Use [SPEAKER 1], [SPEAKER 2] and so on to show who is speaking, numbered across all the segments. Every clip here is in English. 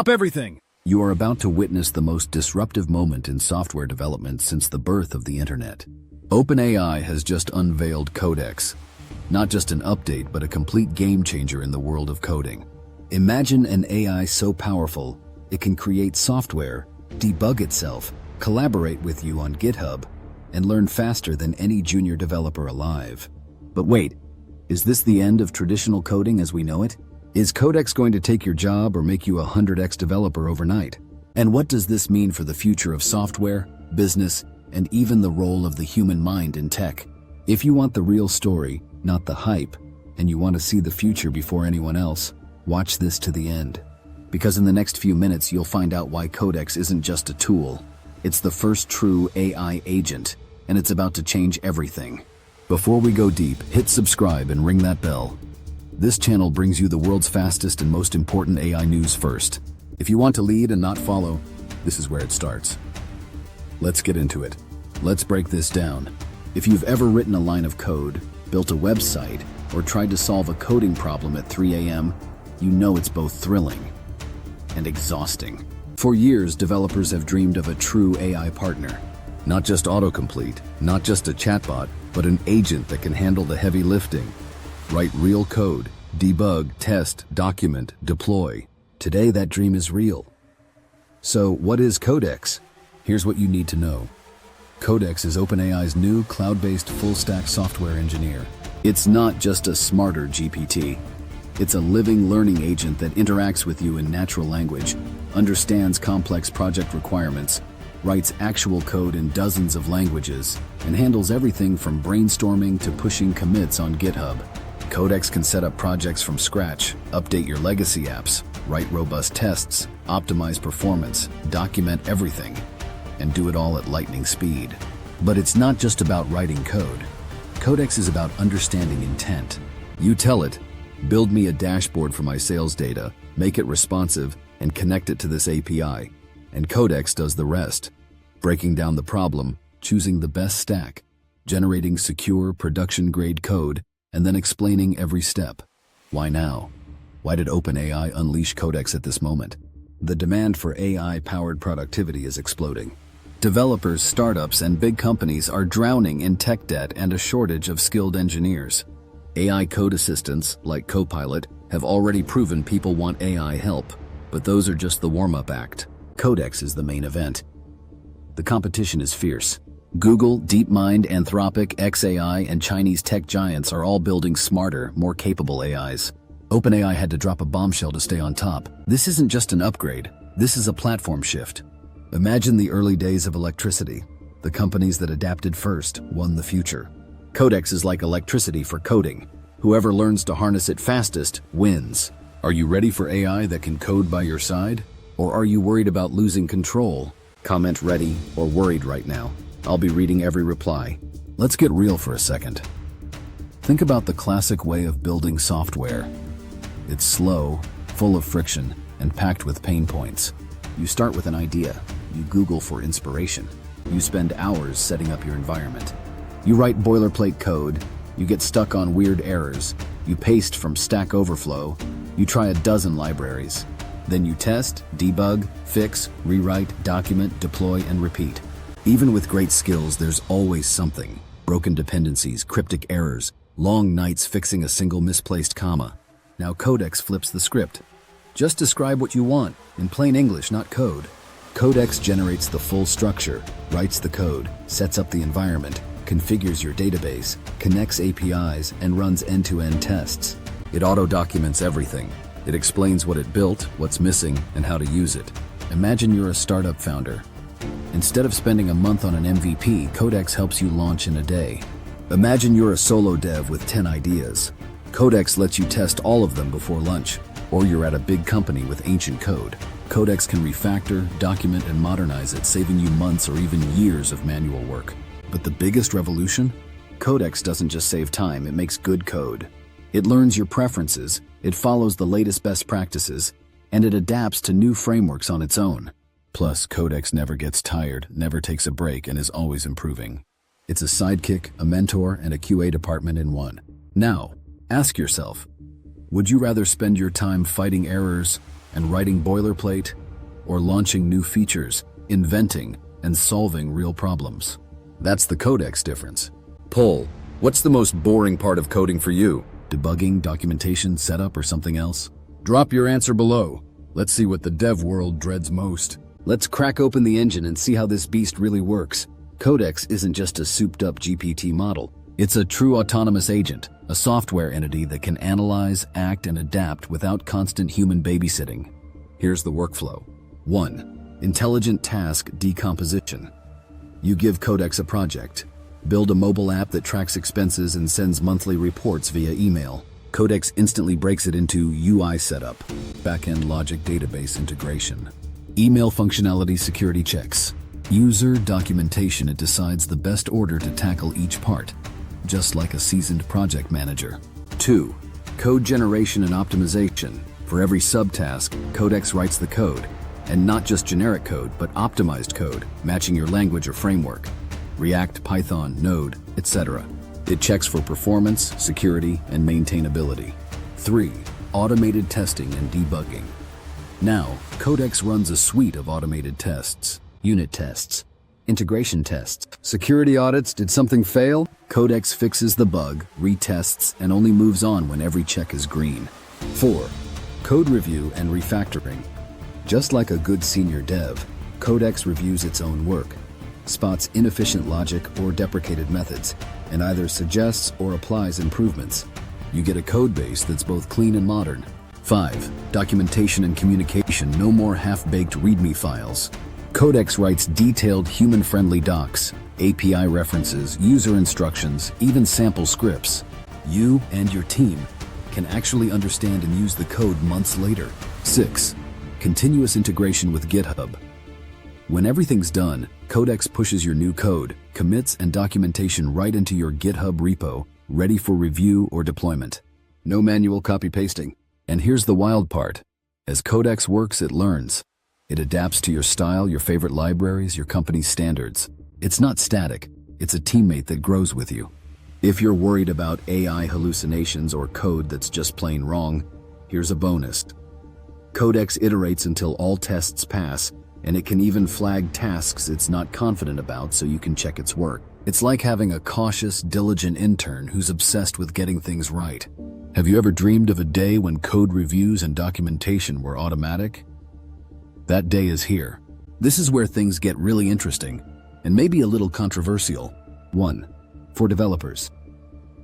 [SPEAKER 1] Stop everything!
[SPEAKER 2] You are about to witness the most disruptive moment in software development since the birth of the internet. OpenAI has just unveiled Codex. Not just an update, but a complete game changer in the world of coding. Imagine an AI so powerful, it can create software, debug itself, collaborate with you on GitHub, and learn faster than any junior developer alive. But wait, is this the end of traditional coding as we know it? Is Codex going to take your job or make you a 100x developer overnight? And what does this mean for the future of software, business, and even the role of the human mind in tech? If you want the real story, not the hype, and you want to see the future before anyone else, watch this to the end. Because in the next few minutes, you'll find out why Codex isn't just a tool. It's the first true AI agent, and it's about to change everything. Before we go deep, hit subscribe and ring that bell. This channel brings you the world's fastest and most important AI news first. If you want to lead and not follow, this is where it starts. Let's get into it. Let's break this down. If you've ever written a line of code, built a website, or tried to solve a coding problem at 3 a.m., you know it's both thrilling and exhausting. For years, developers have dreamed of a true AI partner. Not just autocomplete, not just a chatbot, but an agent that can handle the heavy lifting. Write real code, debug, test, document, deploy. Today, that dream is real. So, what is Codex? Here's what you need to know. Codex is OpenAI's new cloud-based full-stack software engineer. It's not just a smarter GPT. It's a living learning agent that interacts with you in natural language, understands complex project requirements, writes actual code in dozens of languages, and handles everything from brainstorming to pushing commits on GitHub. Codex can set up projects from scratch, update your legacy apps, write robust tests, optimize performance, document everything, and do it all at lightning speed. But it's not just about writing code. Codex is about understanding intent. You tell it, build me a dashboard for my sales data, make it responsive, and connect it to this API. And Codex does the rest, breaking down the problem, choosing the best stack, generating secure production-grade code, and then explaining every step. Why now? Why did OpenAI unleash Codex at this moment? The demand for AI-powered productivity is exploding. Developers, startups, and big companies are drowning in tech debt and a shortage of skilled engineers. AI code assistants, like Copilot, have already proven people want AI help, but those are just the warm-up act. Codex is the main event. The competition is fierce. Google, DeepMind, Anthropic, xAI, and Chinese tech giants are all building smarter, more capable AIs. OpenAI had to drop a bombshell to stay on top. This isn't just an upgrade, this is a platform shift. Imagine the early days of electricity. The companies that adapted first won the future. Codex is like electricity for coding. Whoever learns to harness it fastest wins. Are you ready for AI that can code by your side? Or are you worried about losing control? Comment ready or worried right now. I'll be reading every reply. Let's get real for a second. Think about the classic way of building software. It's slow, full of friction, and packed with pain points. You start with an idea. You Google for inspiration. You spend hours setting up your environment. You write boilerplate code. You get stuck on weird errors. You paste from Stack Overflow. You try a dozen libraries. Then you test, debug, fix, rewrite, document, deploy, and repeat. Even with great skills, there's always something. Broken dependencies, cryptic errors, long nights fixing a single misplaced comma. Now Codex flips the script. Just describe what you want, in plain English, not code. Codex generates the full structure, writes the code, sets up the environment, configures your database, connects APIs, and runs end-to-end tests. It auto-documents everything. It explains what it built, what's missing, and how to use it. Imagine you're a startup founder. Instead of spending a month on an MVP, Codex helps you launch in a day. Imagine you're a solo dev with 10 ideas. Codex lets you test all of them before lunch. Or you're at a big company with ancient code. Codex can refactor, document, and modernize it, saving you months or even years of manual work. But the biggest revolution? Codex doesn't just save time, it makes good code. It learns your preferences, it follows the latest best practices, and it adapts to new frameworks on its own. Plus, Codex never gets tired, never takes a break, and is always improving. It's a sidekick, a mentor, and a QA department in one. Now, ask yourself, would you rather spend your time fighting errors and writing boilerplate, or launching new features, inventing and solving real problems. That's the Codex difference. Poll, what's the most boring part of coding for you? Debugging, documentation, setup, or something else? Drop your answer below. Let's see what the dev world dreads most. Let's crack open the engine and see how this beast really works. Codex isn't just a souped-up GPT model. It's a true autonomous agent, a software entity that can analyze, act, and adapt without constant human babysitting. Here's the workflow. 1. Intelligent task decomposition. You give Codex a project. Build a mobile app that tracks expenses and sends monthly reports via email. Codex instantly breaks it into UI setup, backend logic database integration, email functionality security checks, user documentation. It decides the best order to tackle each part, just like a seasoned project manager. 2. Code generation and optimization. For every subtask, Codex writes the code, and not just generic code, but optimized code, matching your language or framework. React, Python, Node, etc. It checks for performance, security, and maintainability. 3. Automated testing and debugging. Now, Codex runs a suite of automated tests, unit tests, integration tests, security audits. Did something fail? Codex fixes the bug, retests, and only moves on when every check is green. 4. Code review and refactoring. Just like a good senior dev, Codex reviews its own work, spots inefficient logic or deprecated methods, and either suggests or applies improvements. You get a code base that's both clean and modern. 5. Documentation and communication. No more half-baked README files. Codex writes detailed human-friendly docs, API references, user instructions, even sample scripts. You and your team can actually understand and use the code months later. 6. Continuous integration with GitHub. When everything's done, Codex pushes your new code, commits, and documentation right into your GitHub repo, ready for review or deployment. No manual copy-pasting. And here's the wild part. As Codex works, it learns. It adapts to your style, your favorite libraries, your company's standards. It's not static. It's a teammate that grows with you. If you're worried about AI hallucinations or code that's just plain wrong, here's a bonus. Codex iterates until all tests pass, and it can even flag tasks it's not confident about so you can check its work. It's like having a cautious, diligent intern who's obsessed with getting things right. Have you ever dreamed of a day when code reviews and documentation were automatic? That day is here. This is where things get really interesting, and maybe a little controversial. 1. For developers.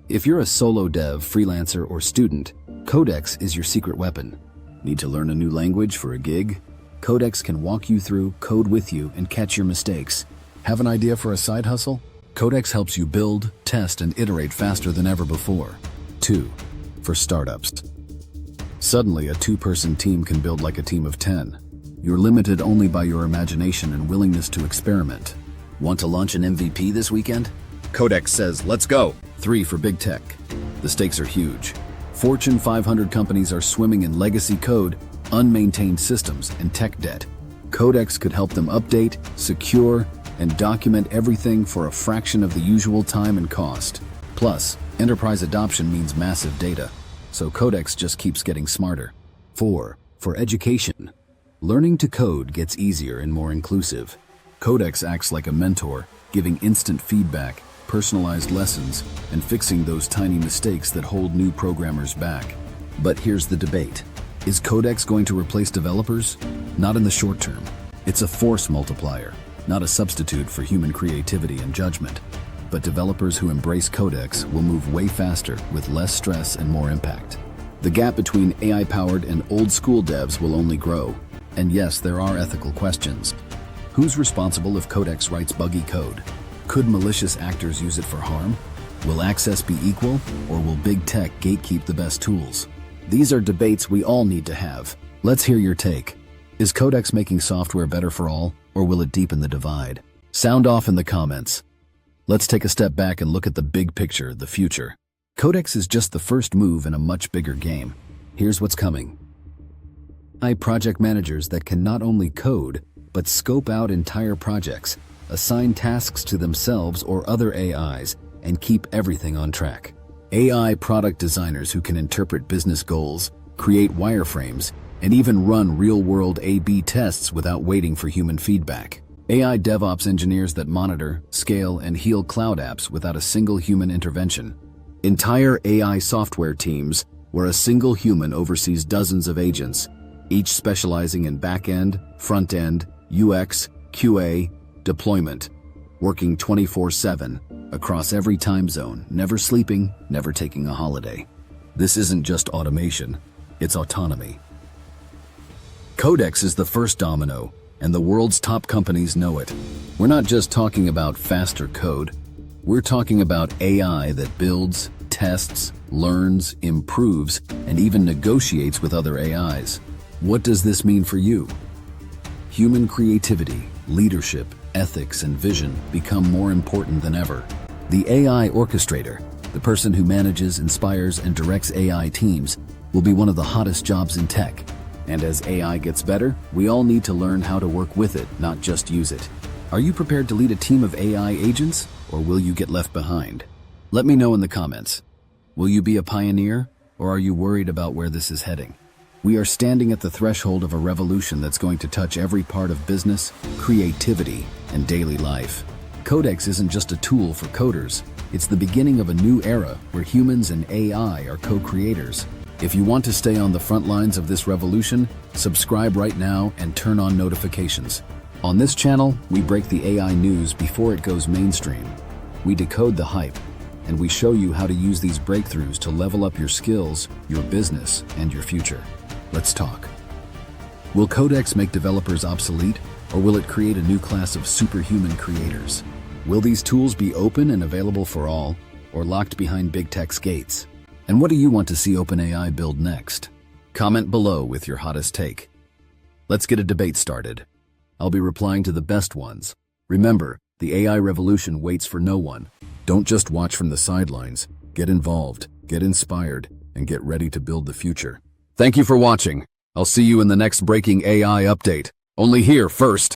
[SPEAKER 2] If you're a solo dev, freelancer, or student, Codex is your secret weapon. Need to learn a new language for a gig? Codex can walk you through, code with you, and catch your mistakes. Have an idea for a side hustle? Codex helps you build, test, and iterate faster than ever before. 2. For startups. Suddenly, a 2-person team can build like a team of 10. You're limited only by your imagination and willingness to experiment. Want to launch an MVP this weekend? Codex says, let's go. 3. For big tech. The stakes are huge. Fortune 500 companies are swimming in legacy code, unmaintained systems, and tech debt. Codex could help them update, secure, and document everything for a fraction of the usual time and cost. Plus, enterprise adoption means massive data, so Codex just keeps getting smarter. 4. For education. Learning to code gets easier and more inclusive. Codex acts like a mentor, giving instant feedback, personalized lessons, and fixing those tiny mistakes that hold new programmers back. But here's the debate. Is Codex going to replace developers? Not in the short term. It's a force multiplier, not a substitute for human creativity and judgment. But developers who embrace Codex will move way faster with less stress and more impact. The gap between AI-powered and old-school devs will only grow. And yes, there are ethical questions. Who's responsible if Codex writes buggy code? Could malicious actors use it for harm? Will access be equal, or will big tech gatekeep the best tools? These are debates we all need to have. Let's hear your take. Is Codex making software better for all, or will it deepen the divide? Sound off in the comments. Let's take a step back and look at the big picture, the future. Codex is just the first move in a much bigger game. Here's what's coming. AI project managers that can not only code, but scope out entire projects, assign tasks to themselves or other AIs, and keep everything on track. AI product designers who can interpret business goals, create wireframes, and even run real-world A/B tests without waiting for human feedback. AI DevOps engineers that monitor, scale, and heal cloud apps without a single human intervention. Entire AI software teams where a single human oversees dozens of agents, each specializing in back-end, front-end, UX, QA, deployment, working 24/7 across every time zone, never sleeping, never taking a holiday. This isn't just automation, it's autonomy. Codex is the first domino, and the world's top companies know it. We're not just talking about faster code, we're talking about AI that builds, tests, learns, improves, and even negotiates with other AIs. What does this mean for you? Human creativity, leadership, ethics, and vision become more important than ever. The AI orchestrator, the person who manages, inspires, and directs AI teams, will be one of the hottest jobs in tech. And as AI gets better, we all need to learn how to work with it, not just use it. Are you prepared to lead a team of AI agents, or will you get left behind? Let me know in the comments. Will you be a pioneer, or are you worried about where this is heading? We are standing at the threshold of a revolution that's going to touch every part of business, creativity, and daily life. Codex isn't just a tool for coders, it's the beginning of a new era where humans and AI are co-creators. If you want to stay on the front lines of this revolution, subscribe right now and turn on notifications. On this channel, we break the AI news before it goes mainstream. We decode the hype, and we show you how to use these breakthroughs to level up your skills, your business, and your future. Let's talk. Will Codex make developers obsolete, or will it create a new class of superhuman creators? Will these tools be open and available for all, or locked behind big tech's gates? And what do you want to see OpenAI build next? Comment below with your hottest take. Let's get a debate started. I'll be replying to the best ones. Remember, the AI revolution waits for no one. Don't just watch from the sidelines. Get involved, get inspired, and get ready to build the future. Thank you for watching. I'll see you in the next breaking AI update. Only here first.